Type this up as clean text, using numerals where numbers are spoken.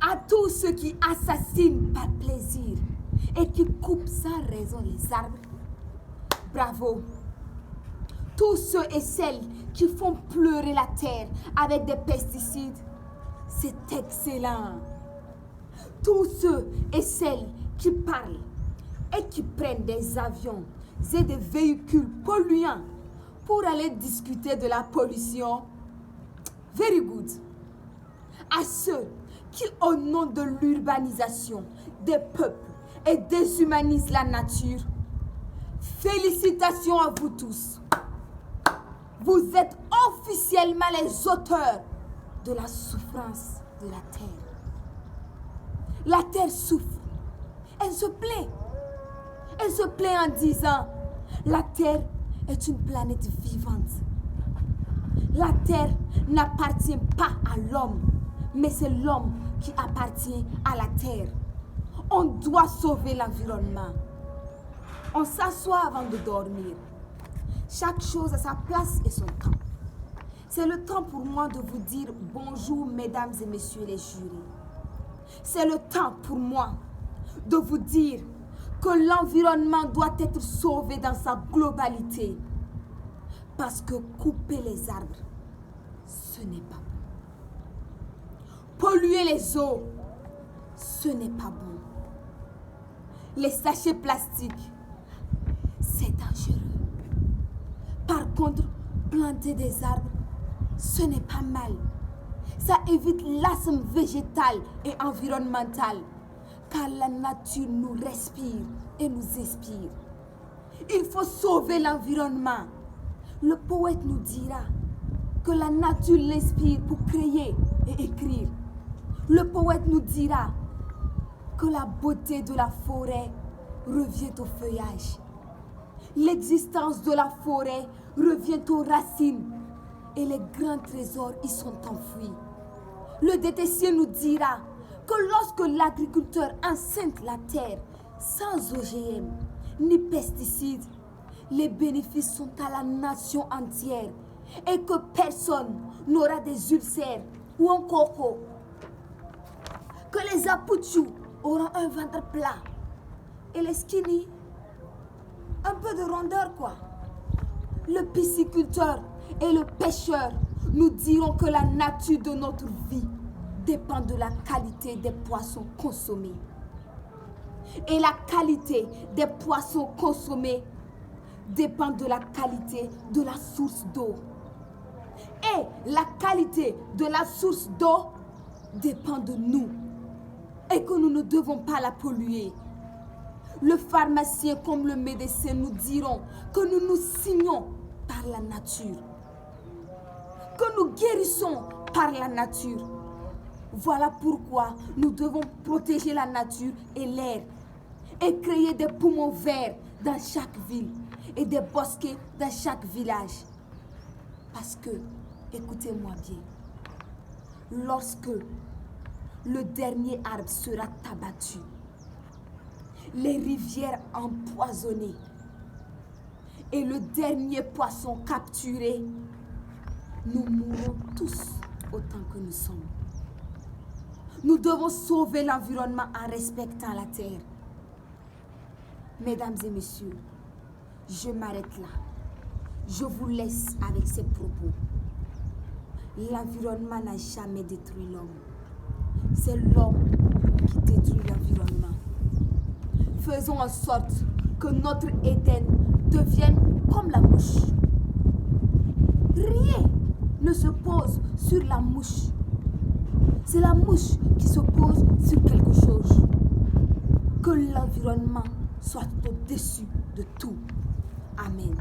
À tous ceux qui assassinent par plaisir et qui coupent sans raison les arbres, bravo. Tous ceux et celles qui font pleurer la terre avec des pesticides, c'est excellent. Tous ceux et celles qui parlent et qui prennent des avions et des véhicules polluants pour aller discuter de la pollution, very good. À ceux qui, au nom de l'urbanisation des peuples et déshumanisent la nature, félicitations à vous tous. Vous êtes officiellement les auteurs de la souffrance de la terre. La terre souffre. Elle se plaint. Elle se plaint en disant, la terre est une planète vivante. La terre n'appartient pas à l'homme, mais c'est l'homme qui appartient à la terre. On doit sauver l'environnement. On s'assoit avant de dormir. Chaque chose a sa place et son temps. C'est le temps pour moi de vous dire bonjour, mesdames et messieurs les jurés. C'est le temps pour moi de vous dire que l'environnement doit être sauvé dans sa globalité. Parce que couper les arbres, ce n'est pas bon. Polluer les eaux, ce n'est pas bon. Les sachets plastiques, c'est dangereux. Par contre, planter des arbres, ce n'est pas mal. Ça évite l'asthme végétal et environnemental, car la nature nous respire et nous inspire. Il faut sauver l'environnement. Le poète nous dira que la nature l'inspire pour créer et écrire. Le poète nous dira que la beauté de la forêt revient au feuillage. L'existence de la forêt revient aux racines et les grands trésors y sont enfouis. Le détessier nous dira que lorsque l'agriculteur enseigne la terre sans OGM ni pesticides, les bénéfices sont à la nation entière et que personne n'aura des ulcères ou un coco. Que les apouchous auront un ventre plat et les skinny, un peu de rondeur quoi. Le pisciculteur et le pêcheur nous diront que la nature de notre vie dépend de la qualité des poissons consommés. Et la qualité des poissons consommés dépend de la qualité de la source d'eau. Et la qualité de la source d'eau dépend de nous. Et que nous ne devons pas la polluer. Le pharmacien comme le médecin nous diront que nous nous signons par la nature. Que nous guérissons par la nature. Voilà pourquoi nous devons protéger la nature et l'air et créer des poumons verts dans chaque ville et des bosquets dans chaque village. Parce que, écoutez-moi bien, lorsque le dernier arbre sera abattu, les rivières empoisonnées et le dernier poisson capturé, nous mourrons tous autant que nous sommes. Nous devons sauver l'environnement en respectant la terre. Mesdames et messieurs, je m'arrête là. Je vous laisse avec ces propos. L'environnement n'a jamais détruit l'homme. C'est l'homme qui détruit l'environnement. Faisons en sorte que notre Éden devienne comme la mouche. Rien ne se pose sur la mouche. C'est la mouche qui se pose sur quelque chose. Que l'environnement soit au-dessus de tout. Amen.